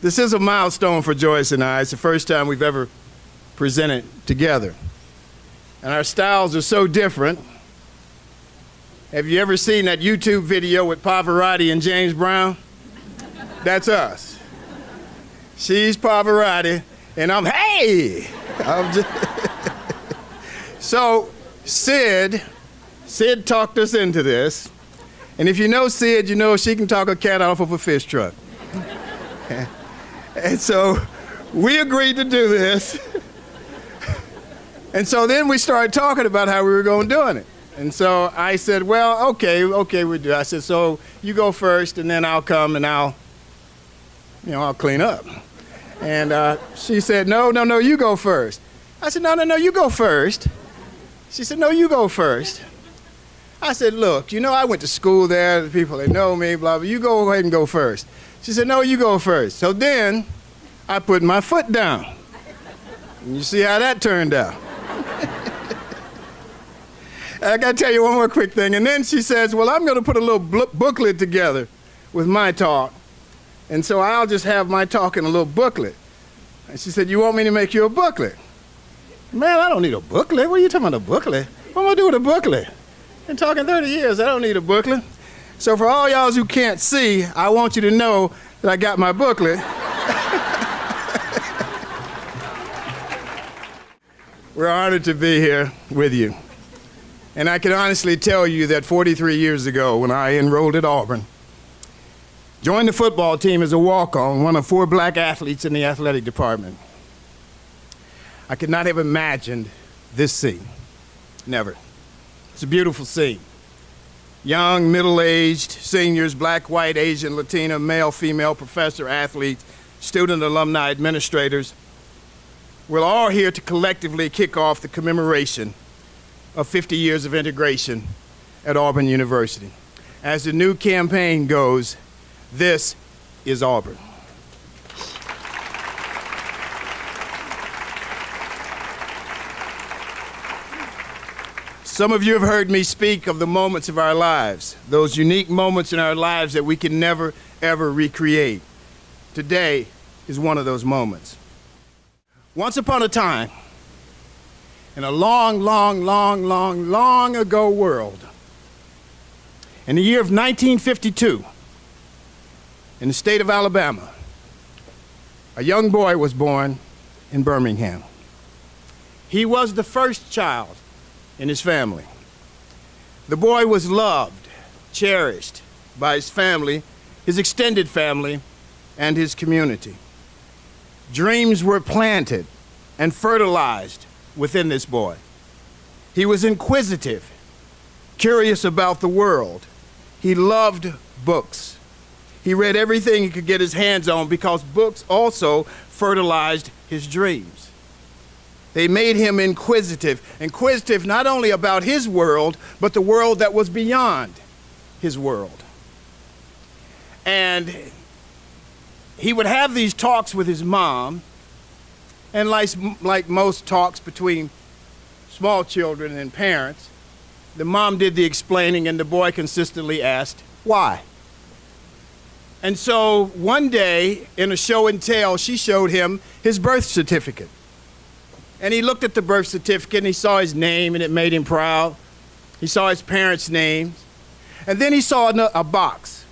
This is a milestone for Joyce and I. It's the first time we've ever presented together. And our styles are so different. Have you ever seen that YouTube video with Pavarotti and James Brown? That's us. She's Pavarotti, and I'm, hey! So Sid talked us into this. And if you know Sid, you know she can talk a cat off of a fish truck. And so we agreed to do this. And so then we started talking about how we were going to do it. And so I said, well, okay, we do. I said, so you go first, and then I'll come and I'll clean up. And she said, no, you go first. I said, no, you go first. She said, no, you go first. I said, look, I went to school there, the people that know me, blah, blah, you go ahead and go first. She said, no, you go first. So then I put my foot down. And you see how that turned out. I got to tell you one more quick thing. And then she says, well, I'm going to put a little booklet together with my talk. And so I'll just have my talk in a little booklet. And she said, you want me to make you a booklet? Man, I don't need a booklet. What are you talking about, a booklet? What am I doing with a booklet? Been talking 30 years. I don't need a booklet. So for all y'all who can't see, I want you to know that I got my booklet. We're honored to be here with you. And I can honestly tell you that 43 years ago, when I enrolled at Auburn, joined the football team as a walk-on, one of 4 black athletes in the athletic department, I could not have imagined this scene. Never. It's a beautiful scene. Young, middle-aged seniors, black, white, Asian, Latina, male, female, professor, athletes, student, alumni, administrators. We're all here to collectively kick off the commemoration of 50 years of integration at Auburn University. As the new campaign goes, this is Auburn. Some of you have heard me speak of the moments of our lives, those unique moments in our lives that we can never, ever recreate. Today is one of those moments. Once upon a time, in a long ago world, in the year of 1952, in the state of Alabama, a young boy was born in Birmingham. He was the first child in his family. The boy was loved, cherished by his family, his extended family, and his community. Dreams were planted and fertilized within this boy. He was inquisitive, curious about the world. He loved books. He read everything he could get his hands on because books also fertilized his dreams. They made him inquisitive not only about his world, but the world that was beyond his world. And he would have these talks with his mom, and like most talks between small children and parents, the mom did the explaining and the boy consistently asked, why? And so one day in a show and tell, she showed him his birth certificate. And he looked at the birth certificate and he saw his name and it made him proud. He saw his parents' names. And then he saw a box.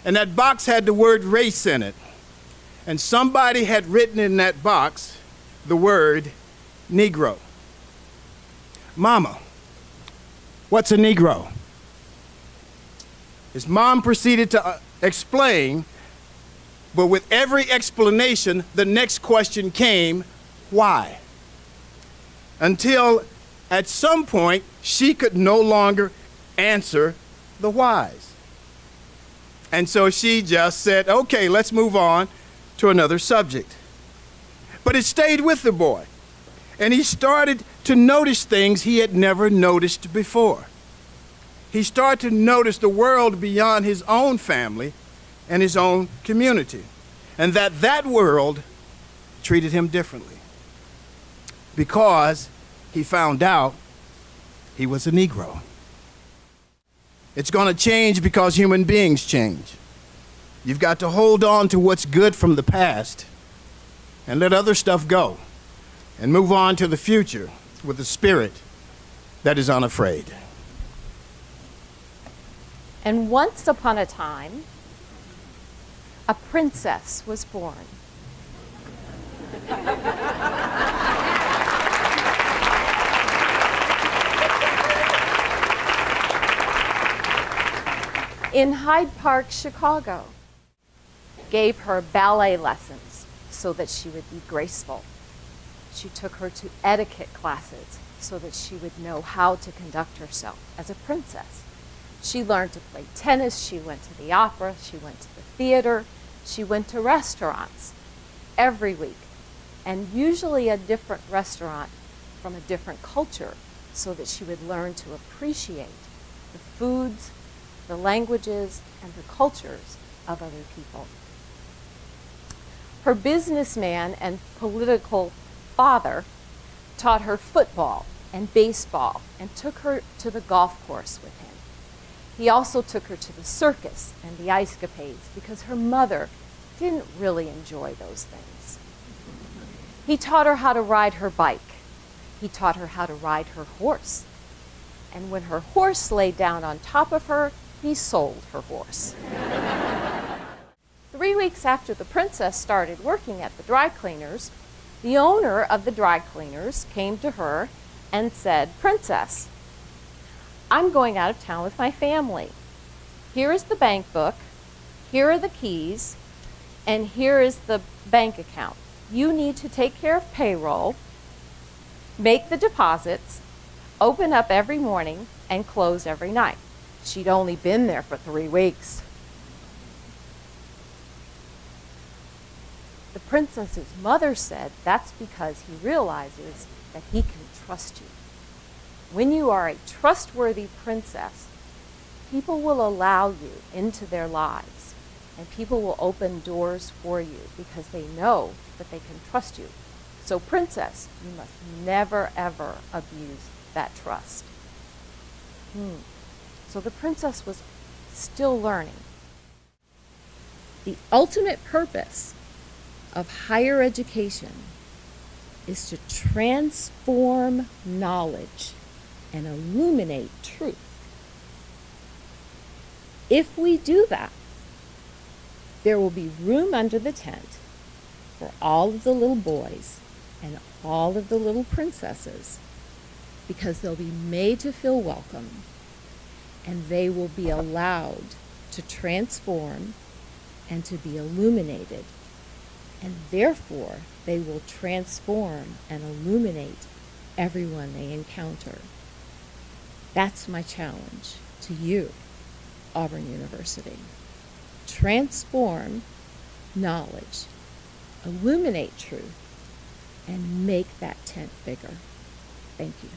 And that box had the word race in it. And somebody had written in that box the word Negro. Mama, what's a Negro? His mom proceeded to explain, but with every explanation, the next question came, why? Until at some point, she could no longer answer the whys. And so she just said, okay, let's move on to another subject. But it stayed with the boy. And he started to notice things he had never noticed before. He started to notice the world beyond his own family and his own community. And that world treated him differently. Because he found out he was a Negro. It's going to change because human beings change. You've got to hold on to what's good from the past and let other stuff go and move on to the future with a spirit that is unafraid. And once upon a time, a princess was born. In Hyde Park, Chicago, gave her ballet lessons so that she would be graceful. She took her to etiquette classes so that she would know how to conduct herself as a princess. She learned to play tennis, she went to the opera, she went to the theater, she went to restaurants every week, and usually a different restaurant from a different culture so that she would learn to appreciate the foods, the languages, and the cultures of other people. Her businessman and political father taught her football and baseball and took her to the golf course with him. He also took her to the circus and the ice capades because her mother didn't really enjoy those things. He taught her how to ride her bike. He taught her how to ride her horse. And when her horse lay down on top of her, he sold her horse. 3 weeks after the princess started working at the dry cleaners, the owner of the dry cleaners came to her and said, "Princess, I'm going out of town with my family. Here is the bank book, here are the keys, and here is the bank account. You need to take care of payroll, make the deposits, open up every morning, and close every night." She'd only been there for 3 weeks. The princess's mother said that's because he realizes that he can trust you. When you are a trustworthy princess, people will allow you into their lives, and people will open doors for you because they know that they can trust you. So, princess, you must never, ever abuse that trust. So the princess was still learning. The ultimate purpose of higher education is to transform knowledge and illuminate truth. If we do that, there will be room under the tent for all of the little boys and all of the little princesses, because they'll be made to feel welcome, and they will be allowed to transform and to be illuminated, and therefore they will transform and illuminate everyone they encounter. That's my challenge to you, Auburn University. Transform knowledge, illuminate truth, and make that tent bigger. Thank you.